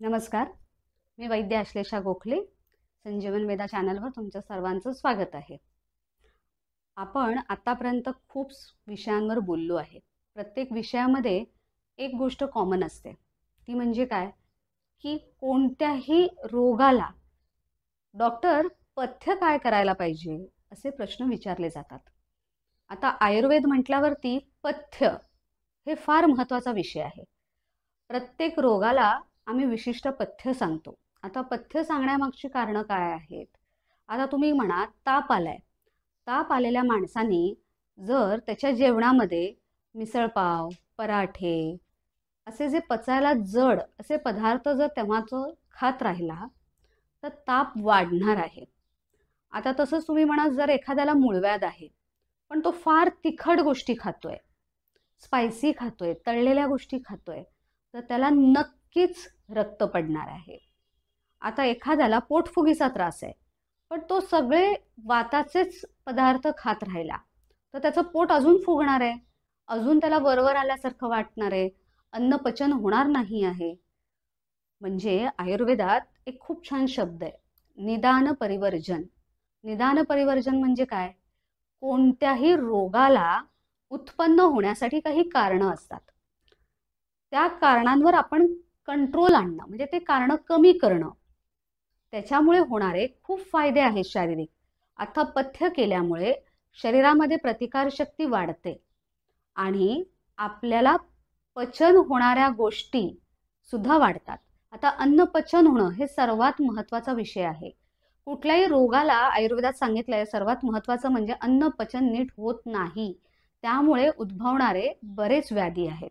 नमस्कार. मी वैद्य आश्लेषा गोखले. संजीवन वेदा चॅनलवर तुमचं सर्वांचं स्वागत आहे. आपण आतापर्यंत खूप विषयांवर बोललो आहे. प्रत्येक विषयामध्ये एक गोष्ट कॉमन असते, ती म्हणजे काय की कोणत्याही रोगाला डॉक्टर पथ्य काय करायला पाहिजे असे प्रश्न विचारले जातात. आता आयुर्वेद म्हटल्यावरती पथ्य हे फार महत्त्वाचा विषय आहे. प्रत्येक रोगाला आम्ही विशिष्ट पथ्य सांगतो. आता पथ्य सांगण्यामागची कारणं काय आहेत? आता तुम्ही म्हणा ताप आलाय. ताप आलेल्या माणसाने जर त्याच्या जेवणामध्ये मिसळपाव, पराठे असे जे पचायला जड असे पदार्थ जर तेव्हाच खात राहिला तर ताप वाढणार आहे. आता तसंच तुम्ही म्हणा जर एखाद्याला मूळव्याध आहे पण तो फार तिखट गोष्टी खातोय, स्पायसी खातोय, तळलेल्या गोष्टी खातोय, तर त्याला नक्कीच रक्त पडणार आहे. आता एखाद्याला पोटफुगीचा त्रास आहे पण तो सगळे वाताचेच पदार्थ खात राहिला तर त्याचं पोट अजून फुगणार आहे, अजून त्याला वरवर आल्यासारखं वाटणार आहे, अन्न पचन होणार नाही आहे. म्हणजे आयुर्वेदात एक खूप छान शब्द आहे, निदान परिवर्जन. निदान परिवर्जन म्हणजे काय? कोणत्याही रोगाला उत्पन्न होण्यासाठी काही कारणं असतात. त्या कारणांवर आपण कंट्रोल आणणं म्हणजे ते कारण कमी करणं. त्याच्यामुळे होणारे खूप फायदे आहेत शारीरिक. आता पथ्य केल्यामुळे शरीरामध्ये प्रतिकारशक्ती वाढते आणि आपल्याला पचन होणाऱ्या गोष्टी सुद्धा वाढतात. आता अन्न पचन होणं हे सर्वात महत्त्वाचा विषय आहे. कुठल्याही रोगाला आयुर्वेदात सांगितलंय सर्वात महत्त्वाचं म्हणजे अन्न पचन नीट होत नाही, त्यामुळे उद्भवणारे बरेच व्याधी आहेत.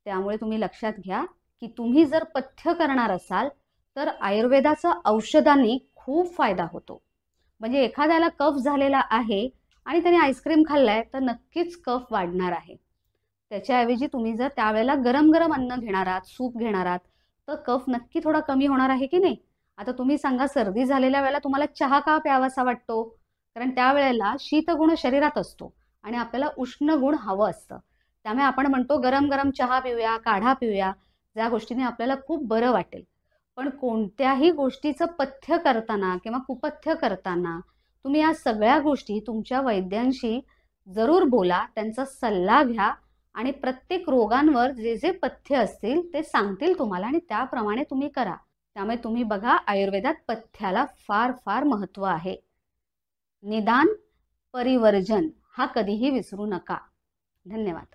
त्यामुळे तुम्ही लक्षात घ्या की तुम्ही जर पथ्य करणार असाल तर आयुर्वेदाचा औषधांनी खूप फायदा होतो. म्हणजे एखाद्याला कफ झालेला आहे आणि त्याने आईस्क्रीम खाल्लाय तर नक्कीच कफ वाढणार आहे. त्याच्याऐवजी तुम्ही जर त्यावेळेला गरम गरम अन्न घेणार आहात, सूप घेणार आहात, तर कफ नक्की थोडा कमी होणार आहे की नाही? आता तुम्ही सांगा सर्दी झालेल्या वेळेला तुम्हाला चहा का प्यावासा वाटतो? कारण त्यावेळेला शीतगुण शरीरात असतो आणि आपल्याला उष्ण गुण हवं असतं. त्यामुळे आपण म्हणतो गरम गरम चहा पिऊया, काढा पिऊया, ज्या गोष्टीने आपल्याला खूप बरं वाटेल. पण कोणत्याही गोष्टीचं पथ्य करताना किंवा कुपथ्य करताना तुम्ही या सगळ्या गोष्टी तुमच्या वैद्यांशी जरूर बोला, त्यांचा सल्ला घ्या आणि प्रत्येक रोगांवर जे जे पथ्य असतील ते सांगतील तुम्हाला आणि त्याप्रमाणे तुम्ही करा. त्यामुळे तुम्ही बघा आयुर्वेदात पथ्याला फार फार महत्त्व आहे. निदान परिवर्जन हा कधीही विसरू नका. धन्यवाद.